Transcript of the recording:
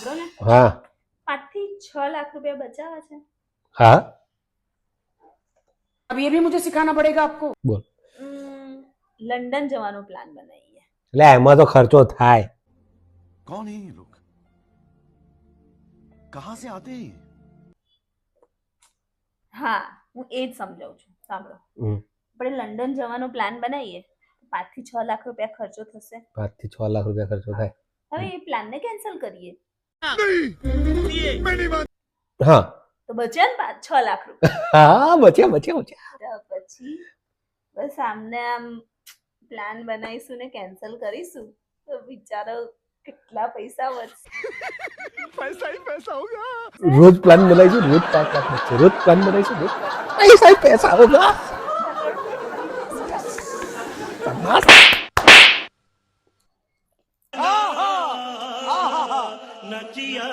સાંભળો ને, हाँ 5 થી 6 લાખ રૂપિયા બચાવ્યા છે. हाँ अब ये भी मुझे सिखाना पड़ेगा आपको. बोल લંડન જવાનો પ્લાન બનાવીએ. એટલે એમાં તો ખર્ચો થાય. कौन है ये लोग? कहां से आते हैं? હા, હું એ જ સમજાવું છું. સાંભળો, હમ. આપણે લંડન જવાનો પ્લાન બનાવીએ, 5 થી 6 લાખ રૂપિયા ખર્ચો થશે. 5 થી 6 લાખ રૂપિયા ખર્ચો થાય. હવે એ પ્લાનને કેન્સલ કરીએ હા તો બચ્યા ને 6 લાખ રૂપિયા. હા બચ્યા બચ્યા બચ્યા. તો પછી બસ આમને આમ પ્લાન બનાવીશું ને કેન્સલ કરીશું તો વિચારો કેટલા પૈસા વધશે. पैसा ही पैसा होगा. रोज प्लान बनाइए, रोज 5 लाख बच्चे, रोज प्लान बनाइए, रोज ऐसा ही पैसा होगा. नचिया